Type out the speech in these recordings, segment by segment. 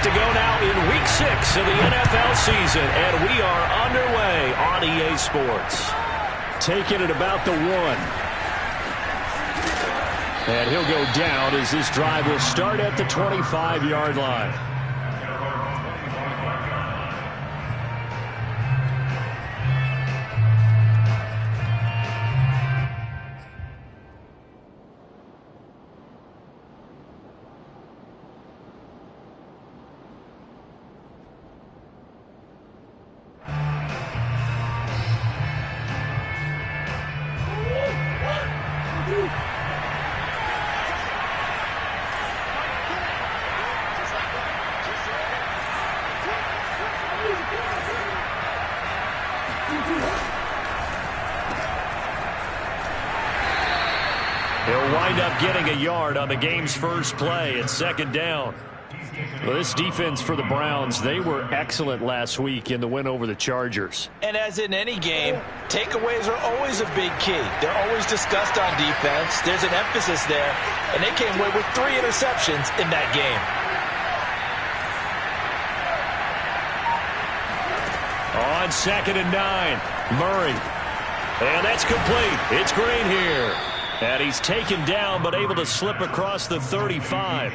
to go now in Week 6 of the NFL season, and we are underway on EA Sports. Taking it about the 1. And he'll go down as this drive will start at the 25-yard line. He'll wind up getting a yard on the game's first play at 2nd down. Well, this defense for the Browns, they were excellent last week in the win over the Chargers. And as in any game, takeaways are always a big key. They're always discussed on defense. There's an emphasis there, and they came away with 3 interceptions in that game. On 2nd and 9, Murray. And that's complete. It's Green here. And he's taken down but able to slip across the 35.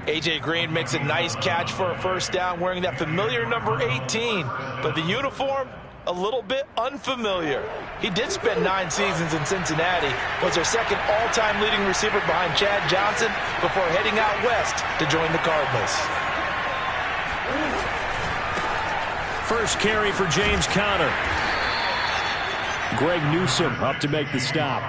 A.J. Green makes a nice catch for a first down wearing that familiar number 18. But the uniform, a little bit unfamiliar. He did spend 9 seasons in Cincinnati, was their 2nd all-time leading receiver behind Chad Johnson before heading out west to join the Cardinals. First carry for James Conner. Greg Newsome up to make the stop.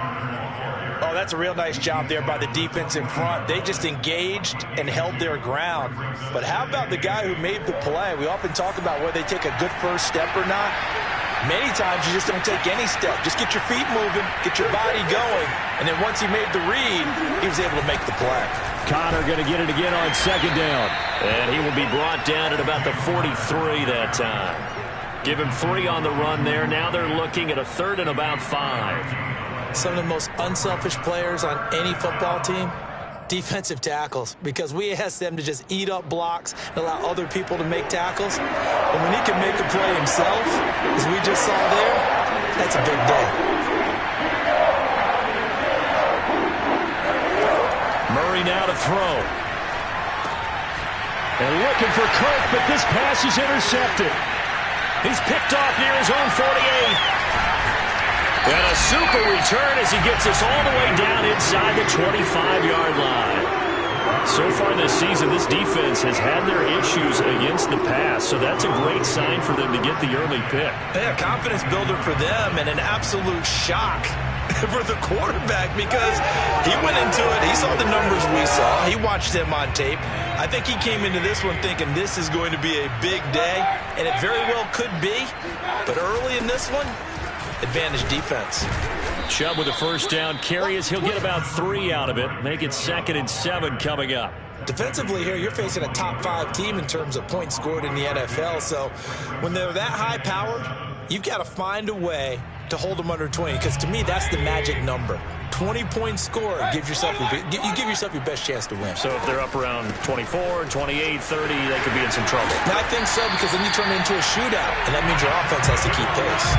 Oh, that's a real nice job there by the defense in front. They just engaged and held their ground. But how about the guy who made the play? We often talk about whether they take a good first step or not. Many times you just don't take any step. Just get your feet moving, get your body going, and then once he made the read, he was able to make the play. Conner going to get it again on 2nd down. And he will be brought down at about the 43 that time. Give him 3 on the run there. Now they're looking at a 3rd and about 5. Some of the most unselfish players on any football team, defensive tackles, because we ask them to just eat up blocks and allow other people to make tackles. And when he can make a play himself, as we just saw there, that's a big day. Murray now to throw. And looking for Kirk, but this pass is intercepted. He's picked off near his own 48. And a super return as he gets us all the way down inside the 25-yard line. So far this season, this defense has had their issues against the pass, so that's a great sign for them to get the early pick. Yeah, confidence builder for them and an absolute shock for the quarterback because he went into it. He saw the numbers we saw. He watched them on tape. I think he came into this one thinking this is going to be a big day, and it very well could be. But early in this one, advantage defense. Chubb with a first down carry as he'll get about 3 out of it. Make it 2nd and 7 coming up. Defensively here, you're facing a top 5 team in terms of points scored in the NFL. So when they're that high-powered, you've got to find a way to hold them under 20, because to me, that's the magic number. 20-point score gives yourself you give yourself your best chance to win. So if they're up around 24, 28, 30, they could be in some trouble. I think so, because then you turn it into a shootout, and that means your offense has to keep pace.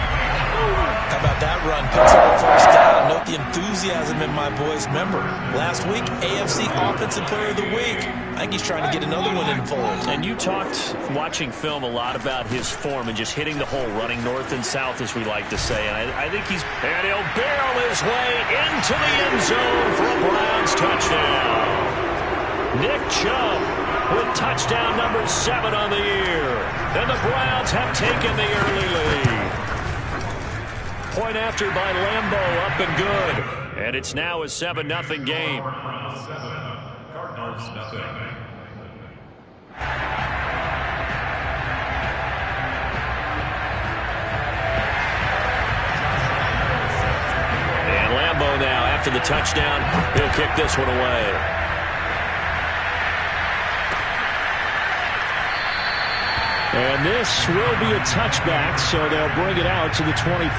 How about that run? Picks up a first down. Note the enthusiasm in my boys' member. Last week, AFC Offensive Player of the Week. I think he's trying to get another one in the fold. And you talked, watching film, a lot about his form and just hitting the hole, running north and south, as we like to say. And I think he's... And he'll barrel his way into the end zone for a Browns touchdown. Nick Chubb with touchdown number 7 on the year. And the Browns have taken the early lead. Point after by Lambeau, up and good. And it's now a 7-0 game. Cardinals, nothing. And Lambeau now, after the touchdown, he'll kick this one away. And this will be a touchback, so they'll bring it out to the 25.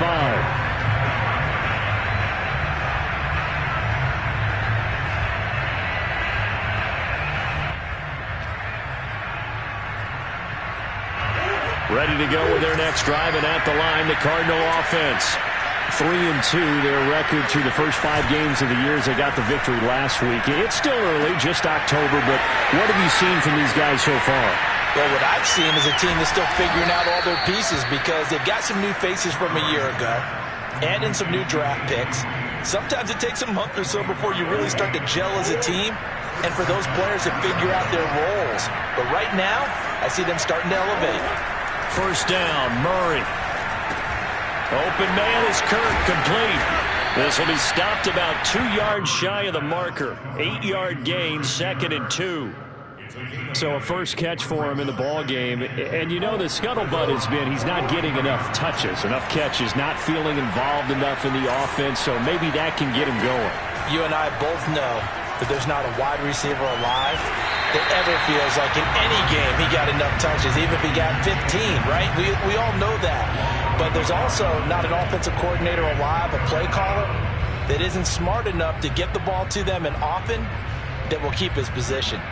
Ready to go with their next drive, and at the line, the Cardinal offense. 3-2, their record through the first 5 games of the year as they got the victory last week. It's still early, just October, but what have you seen from these guys so far? Well, what I've seen is a team that's still figuring out all their pieces because they've got some new faces from a year ago and in some new draft picks. Sometimes it takes a month or so before you really start to gel as a team and for those players to figure out their roles. But right now, I see them starting to elevate. First down, Murray. Open man is Kirk, complete. This will be stopped about 2 yards shy of the marker. 8-yard gain, 2nd and 2. So a first catch for him in the ball game. And you know the scuttlebutt has been he's not getting enough touches, enough catches, not feeling involved enough in the offense. So maybe that can get him going. You and I both know that there's not a wide receiver alive that ever feels like in any game he got enough touches, even if he got 15, right? We all know that. But there's also not an offensive coordinator alive, a play caller, that isn't smart enough to get the ball to them and often that will keep his position.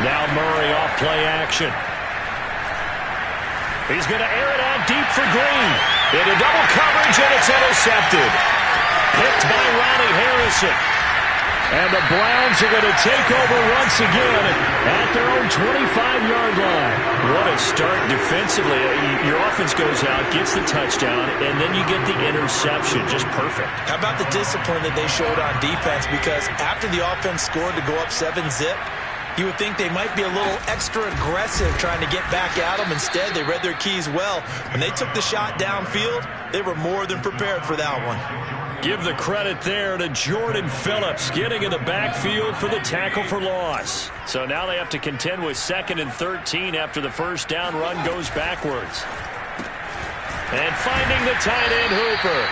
Now Murray off play action. He's going to air it out deep for Green. Into double coverage, and it's intercepted. Picked by Ronnie Harrison. And the Browns are going to take over once again at their own 25-yard line. What a start defensively. Your offense goes out, gets the touchdown, and then you get the interception. Just perfect. How about the discipline that they showed on defense? Because after the offense scored to go up 7-zip, you would think they might be a little extra aggressive trying to get back at them. Instead, they read their keys well. When they took the shot downfield, they were more than prepared for that one. Give the credit there to Jordan Phillips getting in the backfield for the tackle for loss. So now they have to contend with 2nd and 13 after the first down run goes backwards. And finding the tight end Hooper.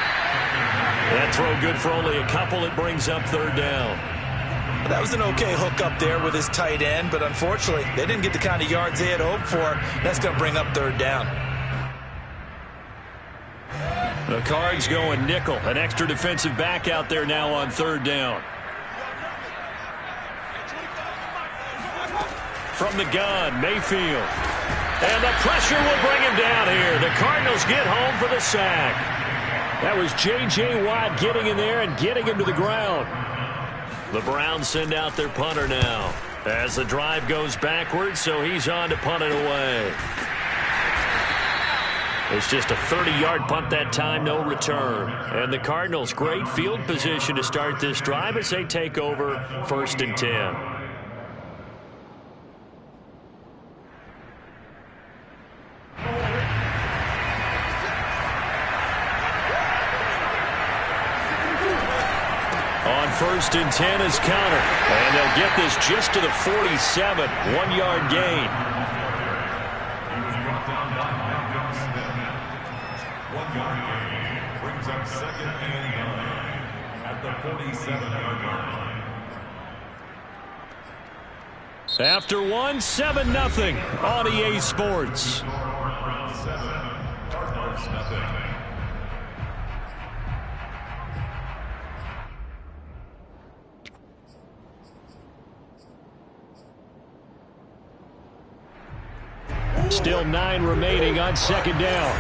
That throw good for only a couple. It brings up 3rd down. That was an okay hook up there with his tight end, but unfortunately, they didn't get the kind of yards they had hoped for. That's going to bring up 3rd down. The Cards going nickel. An extra defensive back out there now on 3rd down. From the gun, Mayfield. And the pressure will bring him down here. The Cardinals get home for the sack. That was J.J. Watt getting in there and getting him to the ground. The Browns send out their punter now as the drive goes backwards, so he's on to punt it away. It's just a 30-yard punt that time, no return. And the Cardinals, great field position to start this drive as they take over 1st and 10. On 1st and 10 is counter. And they'll get this just to the 47. 1-yard gain. 1-yard gain brings up 2nd and 9 at the 47-yard line. After 1, 7-0 on EA Sports. 7, Cardinals nothing. Still 9 remaining on 2nd down.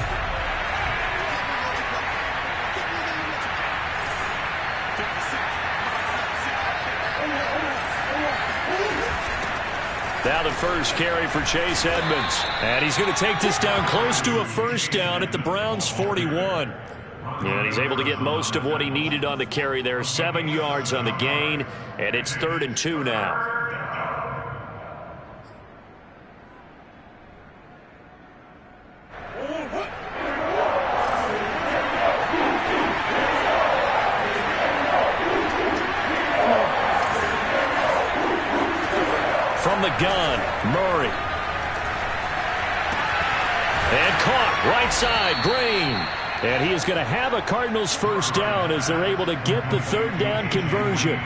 Now the first carry for Chase Edmonds. And he's going to take this down close to a 1st down at the Browns' 41. And he's able to get most of what he needed on the carry there. 7 yards on the gain. And it's 3rd and 2 now. From the gun, Murray. And caught right side, Green. And he is going to have a Cardinals 1st down as they're able to get the 3rd down conversion.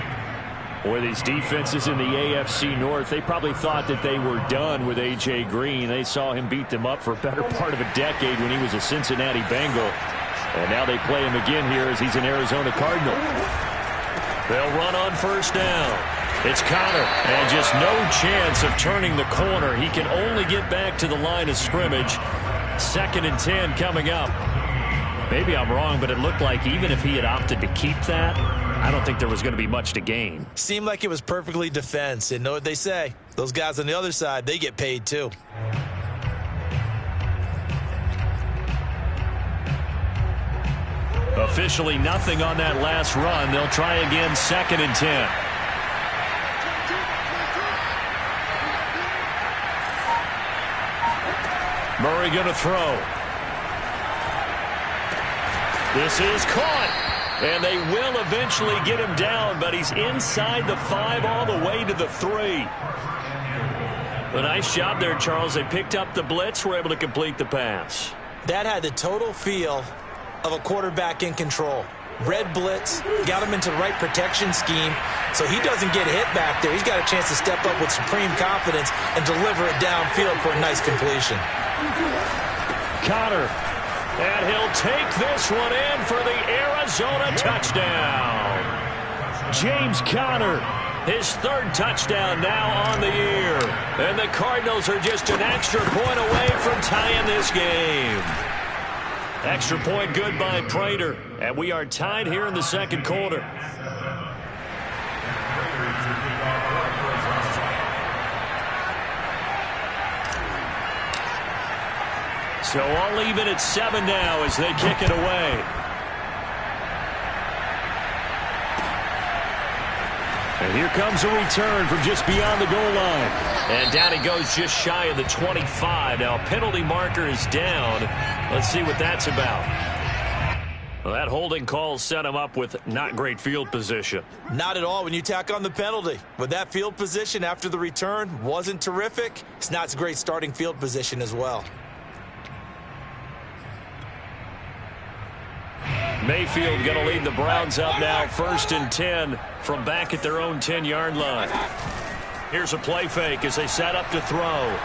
Boy, these defenses in the AFC North, they probably thought that they were done with A.J. Green. They saw him beat them up for a better part of a decade when he was a Cincinnati Bengal. And now they play him again here as he's an Arizona Cardinal. They'll run on first down. It's Conner, and just no chance of turning the corner. He can only get back to the line of scrimmage. 2nd and 10 coming up. Maybe I'm wrong, but it looked like even if he had opted to keep that, I don't think there was going to be much to gain. Seemed like it was perfectly defense. And know what they say? Those guys on the other side, they get paid too. Officially nothing on that last run. They'll try again, 2nd and 10. Murray going to throw. This is caught. And they will eventually get him down, but he's inside the 5 all the way to the 3. A nice job there, Charles. They picked up the blitz, were able to complete the pass. That had the total feel of a quarterback in control. Red blitz, got him into the right protection scheme, so he doesn't get hit back there. He's got a chance to step up with supreme confidence and deliver it downfield for a nice completion. Conner, and he'll take this one in for the Arizona touchdown. James Conner, his 3rd touchdown now on the year. And the Cardinals are just an extra point away from tying this game. Extra point good by Prater. And we are tied here in the 2nd quarter. So all even at 7 now as they kick it away. And here comes a return from just beyond the goal line. And down he goes just shy of the 25. Now a penalty marker is down. Let's see what that's about. Well, that holding call set him up with not great field position. Not at all when you tack on the penalty. With that field position after the return wasn't terrific. It's not great starting field position as well. Mayfield going to lead the Browns up now, 1st and 10 from back at their own 10-yard line. Here's a play fake as they set up to throw.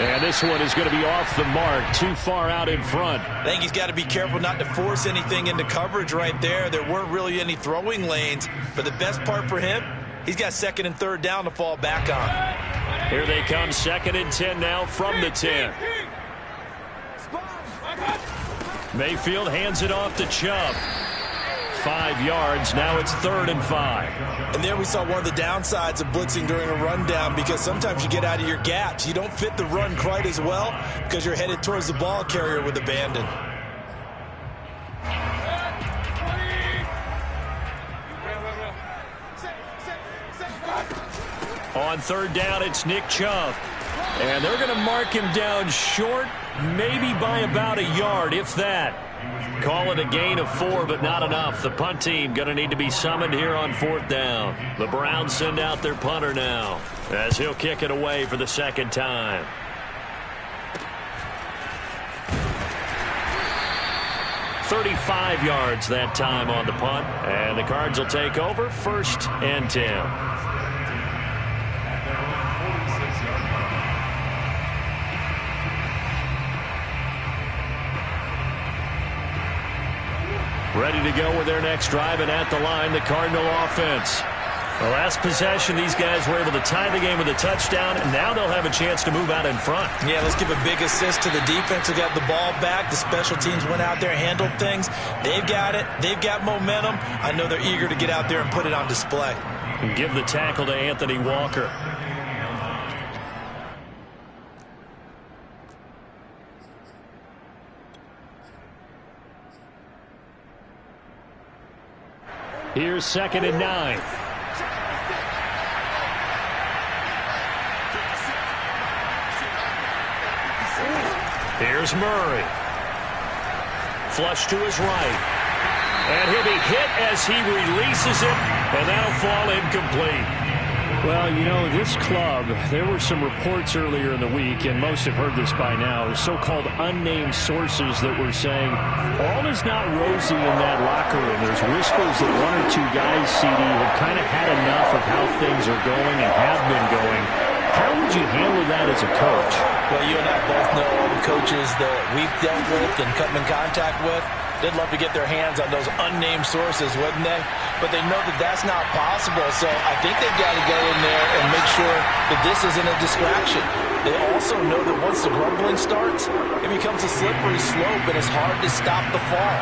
And this one is going to be off the mark, too far out in front. I think he's got to be careful not to force anything into coverage right there. There weren't really any throwing lanes, but the best part for him, he's got 2nd and 3rd down to fall back on. Here they come, 2nd and 10 now from the 10. Mayfield hands it off to Chubb. 5 yards. Now it's 3rd and 5. And there we saw one of the downsides of blitzing during a rundown, because sometimes you get out of your gaps. You don't fit the run quite as well because you're headed towards the ball carrier with abandon. On 3rd down, it's Nick Chubb. And they're going to mark him down short, maybe by about a yard, if that. Call it a gain of 4, but not enough. The punt team going to need to be summoned here on 4th down. The Browns send out their punter now as he'll kick it away for the 2nd time. "35 yards that time on the punt, and the Cards will take over, 1st and 10. Ready to go with their next drive, and at the line, the Cardinal offense. The last possession, these guys were able to tie the game with a touchdown, and now they'll have a chance to move out in front. Yeah, let's give a big assist to the defense who got the ball back. The special teams went out there, handled things. They've got it. They've got momentum. I know they're eager to get out there and put it on display. And give the tackle to Anthony Walker. Here's 2nd and 9. Here's Murray. Flush to his right. And he'll be hit as he releases it, and that'll fall incomplete. Well, you know, this club, there were some reports earlier in the week, and most have heard this by now, the so-called unnamed sources that were saying all is not rosy in that locker room. There's whispers that 1 or 2 guys, CD, have kind of had enough of how things are going and have been going. How would would you handle that as a coach? Well, you and I both know all the coaches that we've dealt with and come in contact with. They'd love to get their hands on those unnamed sources, wouldn't they? But they know that that's not possible, so I think they've got to go in there and make sure that this isn't a distraction. They also know that once the grumbling starts, it becomes a slippery slope, and it's hard to stop the fall.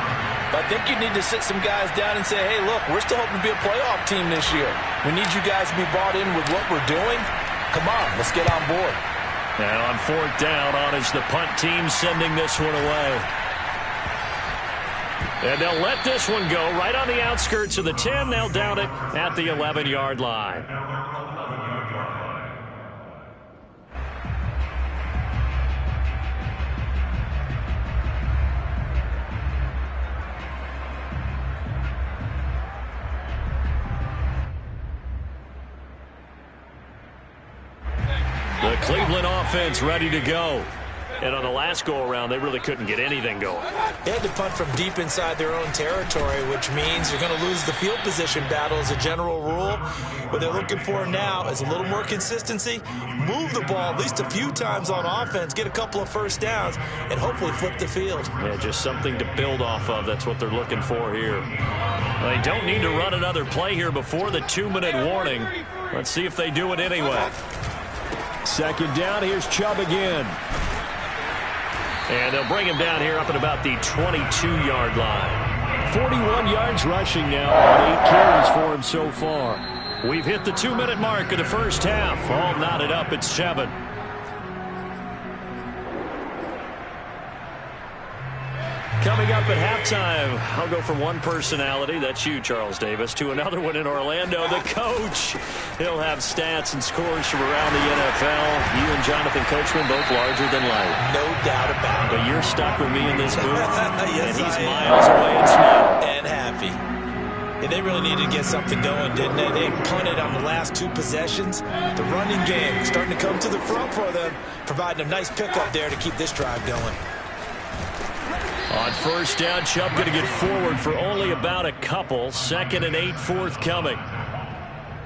But I think you need to sit some guys down and say, hey, look, we're still hoping to be a playoff team this year. We need you guys to be bought in with what we're doing. Come on, let's get on board. Now on 4th down, on is the punt team sending this one away. And they'll let this one go right on the outskirts of the 10. They'll down it at the 11-yard line. The Cleveland offense ready to go. And on the last go-around, they really couldn't get anything going. They had to punt from deep inside their own territory, which means you're going to lose the field position battle as a general rule. What they're looking for now is a little more consistency, move the ball at least a few times on offense, get a couple of first downs, and hopefully flip the field. Yeah, just something to build off of. That's what they're looking for here. Well, they don't need to run another play here before the 2-minute warning. Let's see if they do it anyway. 2nd down, here's Chubb again. And they'll bring him down here up at about the 22-yard line. 41 yards rushing now on 8 carries for him so far. We've hit the 2-minute mark of the first half. All knotted up at 7. Coming up at halftime, I'll go from one personality, that's you, Charles Davis, to another one in Orlando, the coach. He'll have stats and scores from around the NFL. You and Jonathan Coachman, both larger than life. No doubt about it. But you're stuck with me in this booth, yes, and he's miles away and smiling. And happy. Yeah, they really needed to get something going, didn't they? They punted on the last 2 possessions. The running game starting to come to the front for them, providing a nice pickup there to keep this drive going. On 1st down, Chubb going to get forward for only about a couple. 2nd and 8 forthcoming.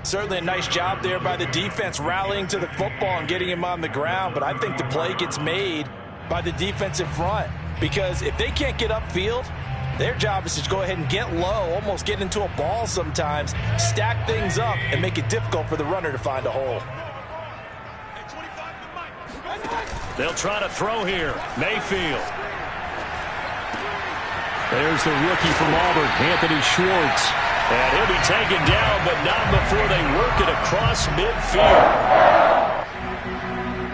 Certainly a nice job there by the defense rallying to the football and getting him on the ground, but I think the play gets made by the defensive front because if they can't get upfield, their job is to go ahead and get low, almost get into a ball sometimes, stack things up, and make it difficult for the runner to find a hole. They'll try to throw here. Mayfield. There's the rookie from Auburn, Anthony Schwartz. And he'll be taken down, but not before they work it across midfield.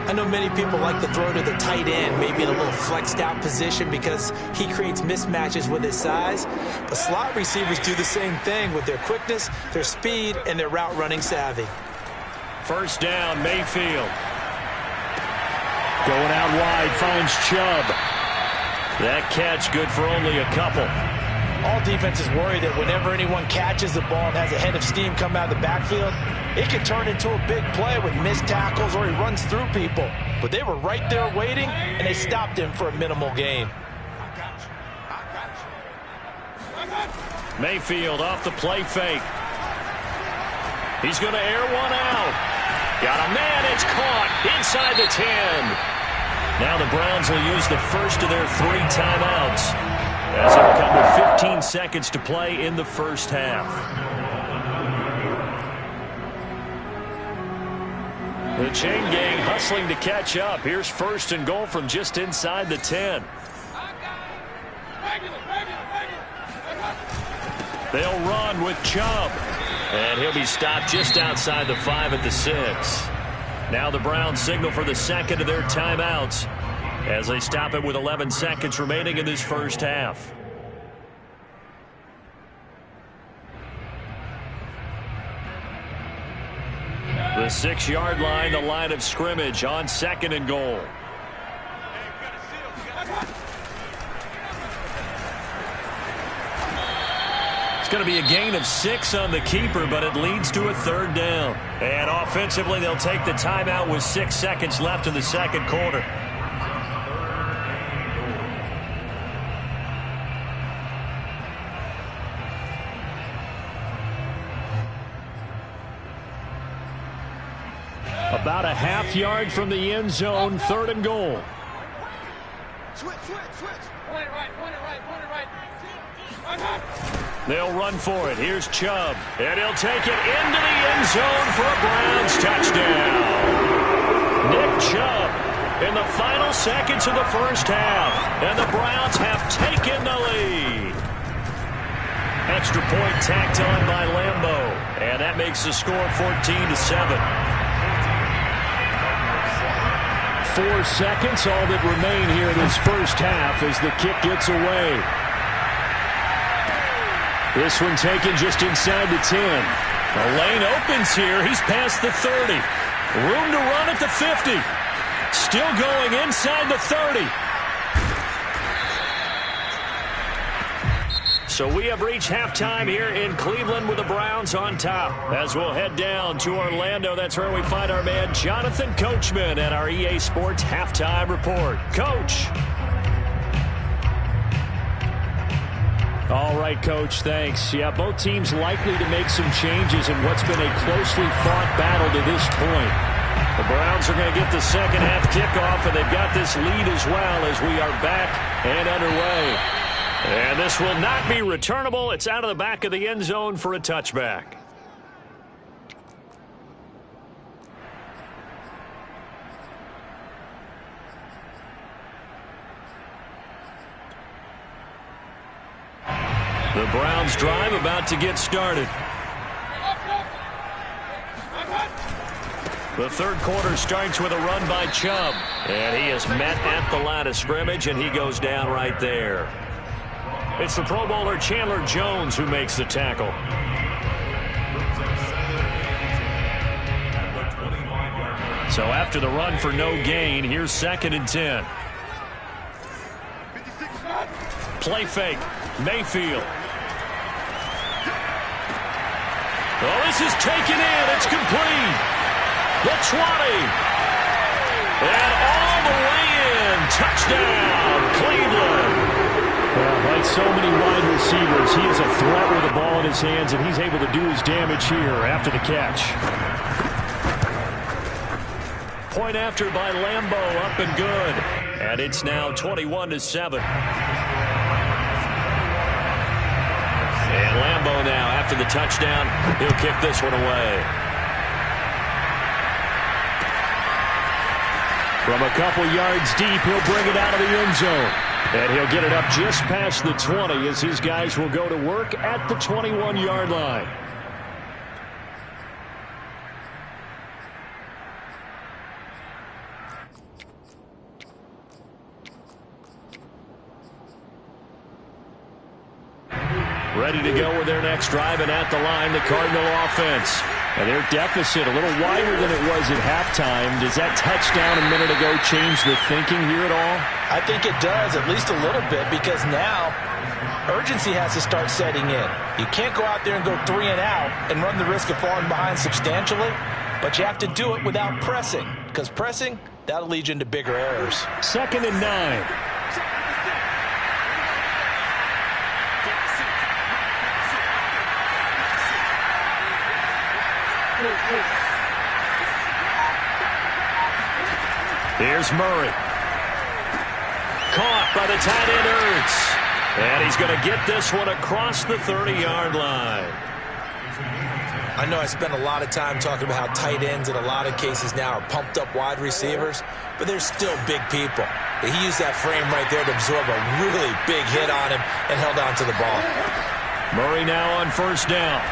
I know many people like to throw to the tight end, maybe in a little flexed out position because he creates mismatches with his size. But slot receivers do the same thing with their quickness, their speed, and their route running savvy. 1st down, Mayfield. Going out wide, finds Chubb. That catch good for only a couple. All defenses worry that whenever anyone catches the ball and has a head of steam come out of the backfield, it can turn into a big play with missed tackles or he runs through people. But they were right there waiting, and they stopped him for a minimal gain. Mayfield off the play fake. He's going to air one out. Got a man, it's caught inside the 10. Now the Browns will use the first of their 3 timeouts as it'll come with 15 seconds to play in the first half. The chain gang hustling to catch up. Here's 1st and goal from just inside the 10. They'll run with Chubb. And he'll be stopped just outside the 5 at the 6. Now the Browns signal for the 2nd of their timeouts as they stop it with 11 seconds remaining in this first half. The 6-yard line, the line of scrimmage on 2nd and goal. Going to be a gain of 6 on the keeper, but it leads to a 3rd down. And offensively, they'll take the timeout with 6 seconds left in the 2nd quarter. About About a half yard from the end zone, 3rd and goal. Switch. Point it right. They'll run for it. Here's Chubb. And he'll take it into the end zone for a Browns touchdown. Nick Chubb in the final seconds of the first half. And the Browns have taken the lead. Extra point tacked on by Lambeau. And that makes the score 14-7. 4 seconds, all that remain here in this first half as the kick gets away. This one taken just inside the 10. The lane opens here. He's past the 30. Room to run at the 50. Still going inside the 30. So we have reached halftime here in Cleveland with the Browns on top. As we'll head down to Orlando, that's where we find our man Jonathan Coachman at our EA Sports Halftime Report. Coach. All right, Coach, thanks. Yeah, both teams likely to make some changes in what's been a closely fought battle to this point. The Browns are going to get the second half kickoff, and they've got this lead as well as we are back and underway. And this will not be returnable. It's out of the back of the end zone for a touchback. The Browns drive about to get started. The third quarter starts with a run by Chubb. And he is met at the line of scrimmage, and he goes down right there. It's the Pro Bowler Chandler Jones who makes the tackle. So after the run for no gain, here's 2nd and 10. Play fake. Mayfield. Well, this is taken in. It's complete. The 20. And all the way in. Touchdown, Cleveland. Well, like so many wide receivers, he is a threat with the ball in his hands, and he's able to do his damage here after the catch. Point after by Lambeau, up and good. And it's now 21-7. And Lambeau now, after the touchdown, he'll kick this one away. From a couple yards deep, he'll bring it out of the end zone. And he'll get it up just past the 20 as his guys will go to work at the 21-yard line. Ready to go with their next drive, and at the line, the Cardinal offense. And their deficit a little wider than it was at halftime. Does that touchdown a minute ago change the thinking here at all? I think it does, at least a little bit, because now urgency has to start setting in. You can't go out there and go 3 and out and run the risk of falling behind substantially, but you have to do it without pressing, because pressing, that'll lead you into bigger errors. 2nd and 9. Here's Murray. Caught by the tight end Ertz. And he's going to get this one across the 30-yard line. I know I spent a lot of time talking about how tight ends in a lot of cases now are pumped up wide receivers, but they're still big people. He used that frame right there to absorb a really big hit on him and held on to the ball. Murray now on 1st down.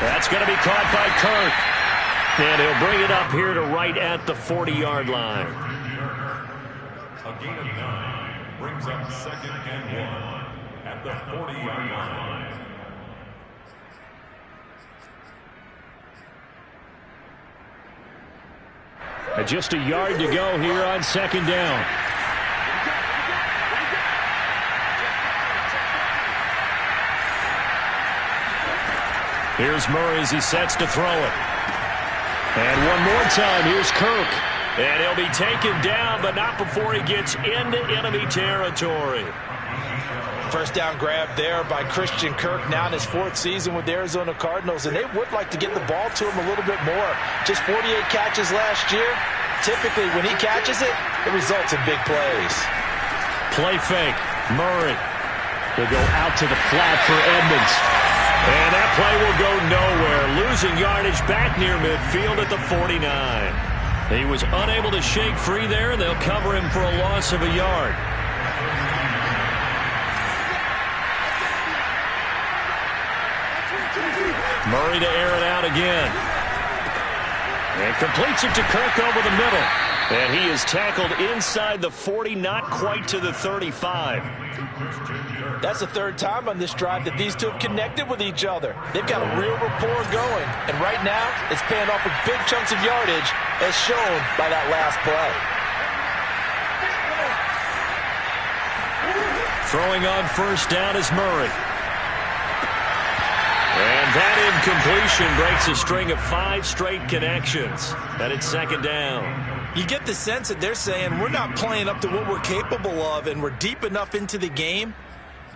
That's going to be caught by Kirk. And he'll bring it up here to right at the 40-yard line. A gain of 9 brings up 2nd and 1 at the 40-yard line. Just a yard to go here on 2nd down. Here's Murray as he sets to throw it. And one more time, here's Kirk. And he'll be taken down, but not before he gets into enemy territory. First down grab there by Christian Kirk, now in his 4th season with the Arizona Cardinals, and they would like to get the ball to him a little bit more. Just 48 catches last year. Typically, when he catches it, it results in big plays. Play fake. Murray will go out to the flat for Edmonds. And that play will go nowhere, losing yardage back near midfield at the 49. He was unable to shake free there, and they'll cover him for a loss of a yard. Murray to air it out again. And completes it to Kirk over the middle. And he is tackled inside the 40, not quite to the 35. That's the 3rd time on this drive that these two have connected with each other. They've got a real rapport going. And right now, it's paying off with big chunks of yardage, as shown by that last play. Throwing on first down is Murray. And that incompletion breaks a string of 5 straight connections. And it's 2nd down. You get the sense that they're saying we're not playing up to what we're capable of, and we're deep enough into the game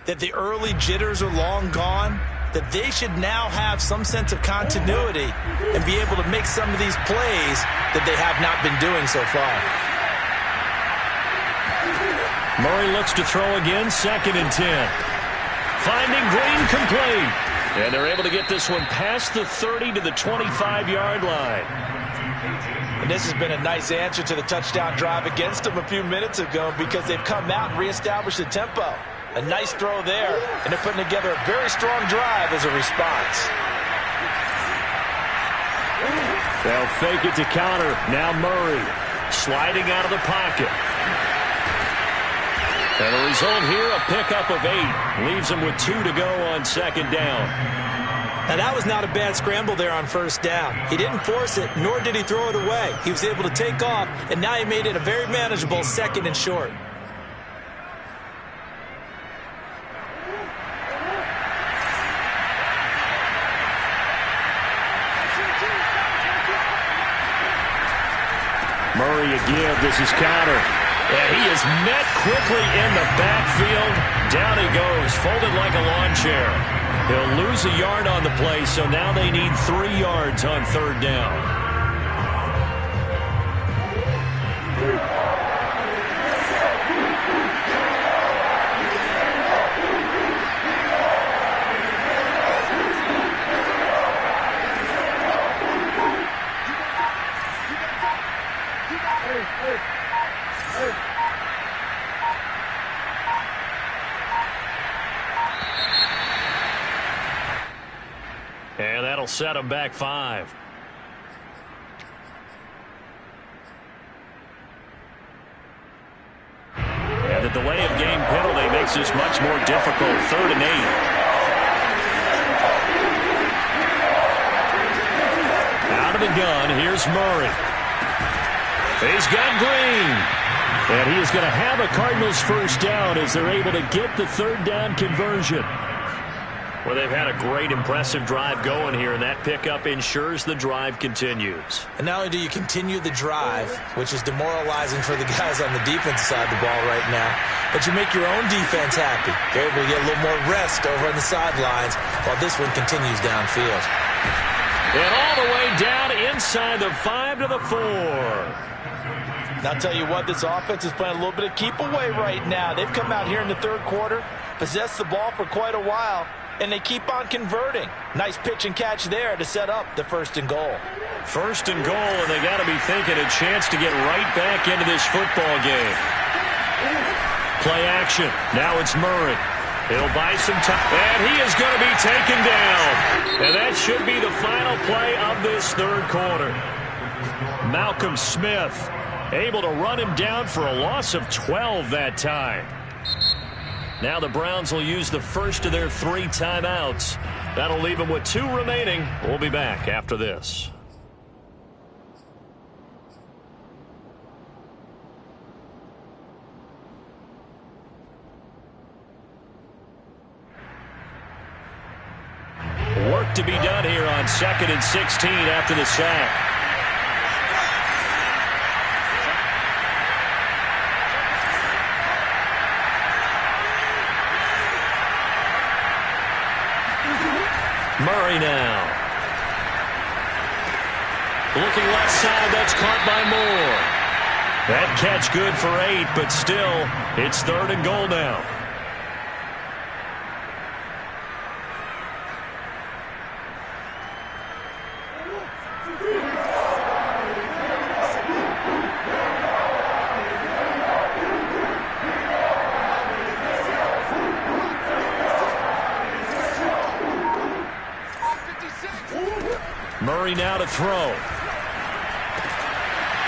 that the early jitters are long gone, that they should now have some sense of continuity and be able to make some of these plays that they have not been doing so far. Murray looks to throw again, 2nd and 10. Finding Green complete. And they're able to get this one past the 30 to the 25-yard line. And this has been a nice answer to the touchdown drive against them a few minutes ago, because they've come out and reestablished the tempo. A nice throw there, and they're putting together a very strong drive as a response. They'll fake it to counter. Now Murray sliding out of the pocket. And the result here, a pickup of 8. Leaves them with 2 to go on 2nd down. Now, that was not a bad scramble there on first down. He didn't force it, nor did he throw it away. He was able to take off, and now he made it a very manageable 2nd and short. Murray again. This is counter. And he is met quickly in the backfield. Down he goes, folded like a lawn chair. He'll lose a yard on the play, so now they need 3 yards on 3rd down. And that'll set them back 5. And the delay of game penalty makes this much more difficult. 3rd and 8. Out of the gun, here's Murray. He's got Green. And he is going to have a Cardinals first down as they're able to get the 3rd down conversion. Well, they've had a great, impressive drive going here, and that pickup ensures the drive continues. And not only do you continue the drive, which is demoralizing for the guys on the defense side of the ball right now, but you make your own defense happy. You're able to get a little more rest over on the sidelines while this one continues downfield. And all the way down inside the 5 to the 4. Now, I'll tell you what, this offense is playing a little bit of keep away right now. They've come out here in the 3rd quarter, possessed the ball for quite a while, and they keep on converting. Nice pitch and catch there to set up the 1st and goal. 1st and goal, and they got to be thinking a chance to get right back into this football game. Play action. Now it's Murray. He'll buy some time, and he is going to be taken down. And that should be the final play of this 3rd quarter. Malcolm Smith able to run him down for a loss of 12 that time. Now the Browns will use the first of their 3 timeouts. That'll leave them with 2 remaining. We'll be back after this. Work to be done here on 2nd and 16 after the sack. Murray now. Looking left side, that's caught by Moore. That catch good for 8, but still, it's 3rd and goal now. Murray now to throw.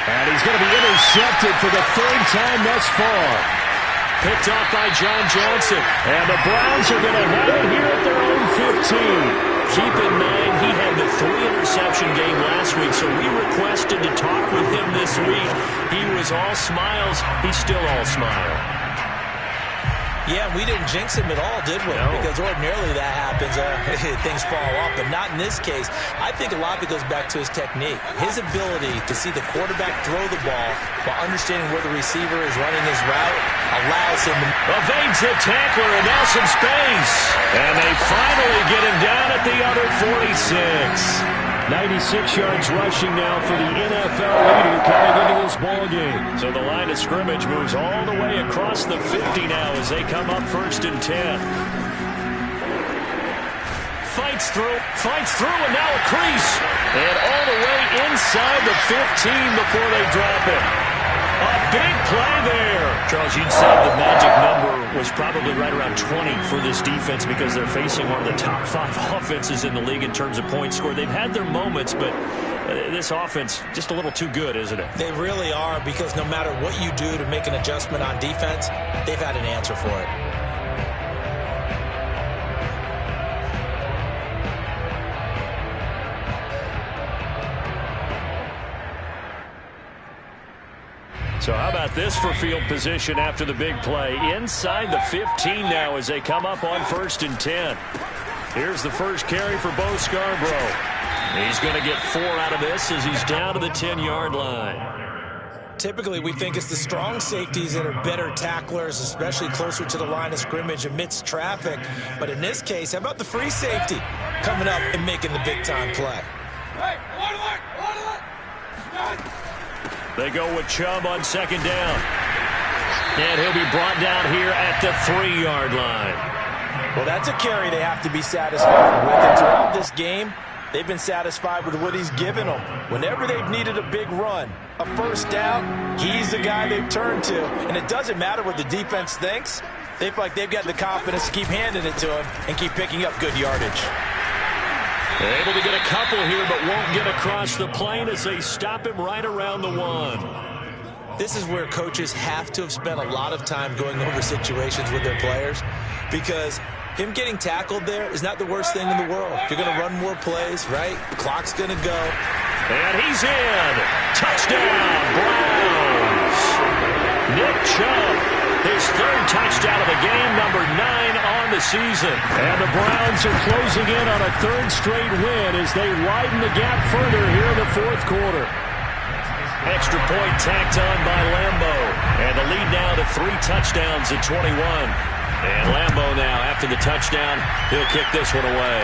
And he's going to be intercepted for the 3rd time thus far. Picked off by John Johnson. And the Browns are going to have it here at their own 15. Keep in mind, he had the 3-interception game last week, so we requested to talk with him this week. He was all smiles. He's still all smile. Yeah, we didn't jinx him at all, did we? No. Because ordinarily that happens. Things fall off, but not in this case. I think a lot of it goes back to his technique. His ability to see the quarterback throw the ball while understanding where the receiver is running his route allows him to... Evades the tackler and now some space. And they finally get him down at the other 46. 96 yards rushing now for the NFL leader coming into this ball game. So the line of scrimmage moves all the way across the 50 now as they come up 1st and 10. Fights through, and now a crease. And all the way inside the 15 before they drop it. A big play there. Charles, you'd say the magic number was probably right around 20 for this defense because they're facing one of the top 5 offenses in the league in terms of points scored. They've had their moments, but this offense just a little too good, isn't it? They really are, because no matter what you do to make an adjustment on defense, they've had an answer for it. So how about this for field position after the big play? Inside the 15 now as they come up on 1st and 10. Here's the first carry for Bo Scarborough. He's going to get 4 out of this as he's down to the 10-yard line. Typically, we think it's the strong safeties that are better tacklers, especially closer to the line of scrimmage amidst traffic. But in this case, how about the free safety coming up and making the big-time play? They go with Chubb on 2nd down. And he'll be brought down here at the 3-yard line. Well, that's a carry they have to be satisfied with. And throughout this game, they've been satisfied with what he's given them. Whenever they've needed a big run, a 1st down, he's the guy they've turned to. And it doesn't matter what the defense thinks. They feel like they've got the confidence to keep handing it to him and keep picking up good yardage. They're able to get a couple here, but won't get across the plane as they stop him right around the 1. This is where coaches have to have spent a lot of time going over situations with their players, because him getting tackled there is not the worst thing in the world. You're going to run more plays, right? The clock's going to go. And he's in. Touchdown, Browns. Nick Chubb, his 3rd touchdown of the game, number 9 on the season. And the Browns are closing in on a 3rd straight win as they widen the gap further here in the 4th quarter. Extra point tacked on by Lambo. And the lead now to 3 touchdowns at 21. And Lambo now, after the touchdown, he'll kick this one away.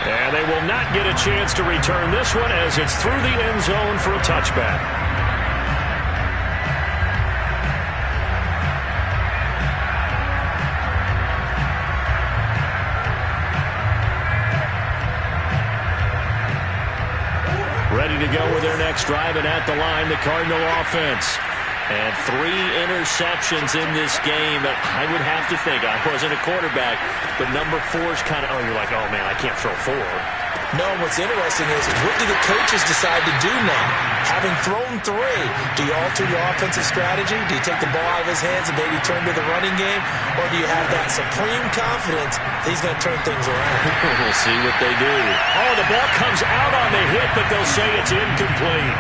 And they will not get a chance to return this one as it's through the end zone for a touchback. Ready to go with their next drive, and at the line, the Cardinal offense. And 3 interceptions in this game. I would have to think, I wasn't a quarterback, but number 4 is kind of, you're like, oh, man, I can't throw 4. No, what's interesting is, what do the coaches decide to do now? Having thrown 3, do you alter your offensive strategy? Do you take the ball out of his hands and maybe turn to the running game? Or do you have that supreme confidence that he's going to turn things around? We'll see what they do. Oh, the ball comes out on the hit, but they'll say it's incomplete.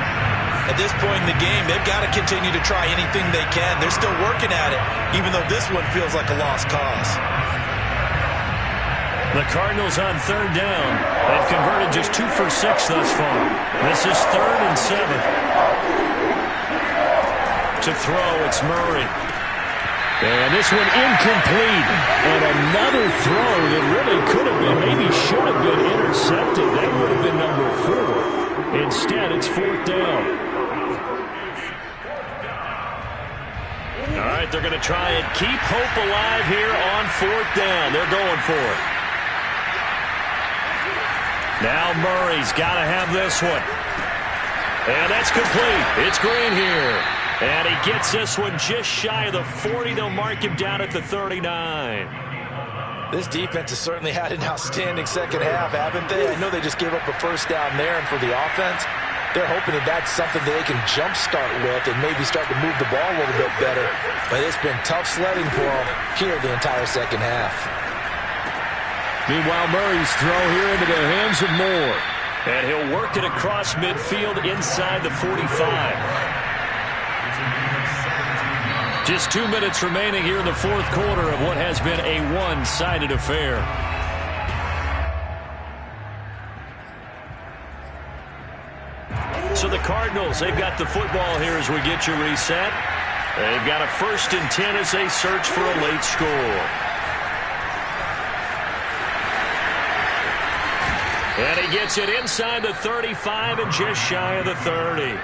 At this point in the game, they've got to continue to try anything they can. They're still working at it, even though this one feels like a lost cause. The Cardinals on 3rd down. They've converted just 2 for 6 thus far. This is 3rd and 7. To throw, it's Murray. And this one incomplete. And another throw that really could have been, maybe should have been intercepted. That would have been number 4. Instead, it's 4th down. All right, they're going to try and keep hope alive here on 4th down. They're going for it. Now Murray's got to have this one. And that's complete. It's Green here. And he gets this one just shy of the 40. They'll mark him down at the 39. This defense has certainly had an outstanding second half, haven't they? I know they just gave up a first down there, and for the offense, they're hoping that that's something that they can jumpstart with and maybe start to move the ball a little bit better. But it's been tough sledding for them here the entire second half. Meanwhile, Murray's throw here into the hands of Moore. And he'll work it across midfield inside the 45. Just 2 minutes remaining here in the 4th quarter of what has been a one-sided affair. So the Cardinals, they've got the football here as we get you reset. They've got a 1st and 10 as they search for a late score. And he gets it inside the 35 and just shy of the 30.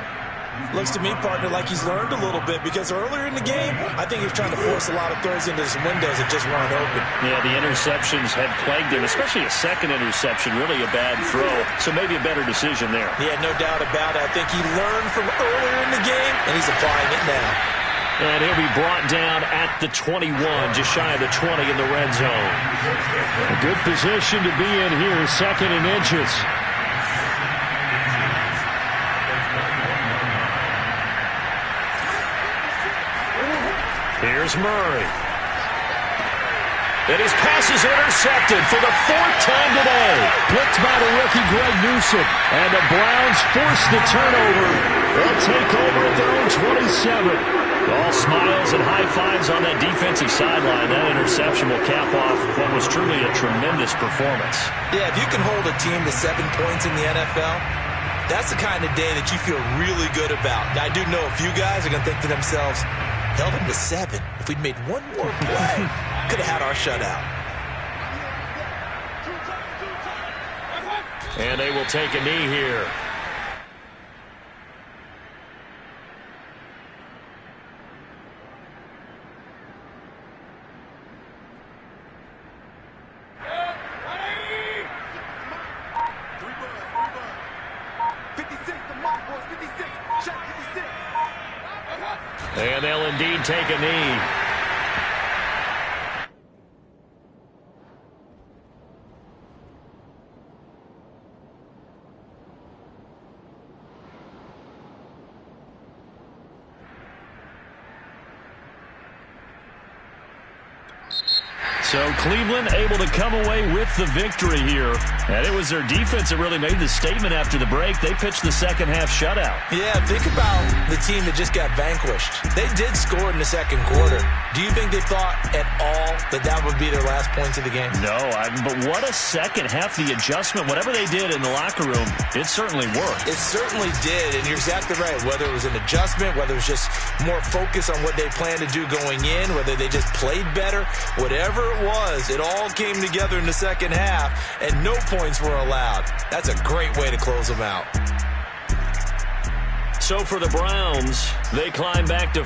Looks to me, partner, like he's learned a little bit, because earlier in the game, I think he was trying to force a lot of throws into some windows that just weren't open. Yeah, the interceptions had plagued him, especially a second interception, really a bad throw. So maybe a better decision there. Yeah, no doubt about it. I think he learned from earlier in the game, and he's applying it now. And he'll be brought down at the 21, just shy of the 20 in the red zone. A good position to be in here, 2nd and inches. Here's Murray. And his pass is intercepted for the 4th time today. Blitzed by the rookie Greg Newsome. And the Browns force the turnover. They'll take over at their own 27. All smiles and high fives on that defensive sideline. That interception will cap off what was truly a tremendous performance. Yeah, if you can hold a team to 7 points in the NFL, that's the kind of day that you feel really good about. Now, I do know a few guys are going to think to themselves, held them to 7. If we'd made one more play, could have had our shutout. And they will take a knee here. And they'll indeed take a knee. So Cleveland able to come away with the victory here. And it was their defense that really made the statement after the break. They pitched the second half shutout. Yeah, think about the team that just got vanquished. They did score in the second quarter. Do you think they thought at all that that would be their last points of the game? No, but what a second half. The adjustment, whatever they did in the locker room, it certainly worked. It certainly did, and you're exactly right. Whether it was an adjustment, whether it was just more focus on what they planned to do going in, whether they just played better, whatever it was, it all came together in the second half, and no points were allowed. That's a great way to close them out. So for the Browns, they climb back to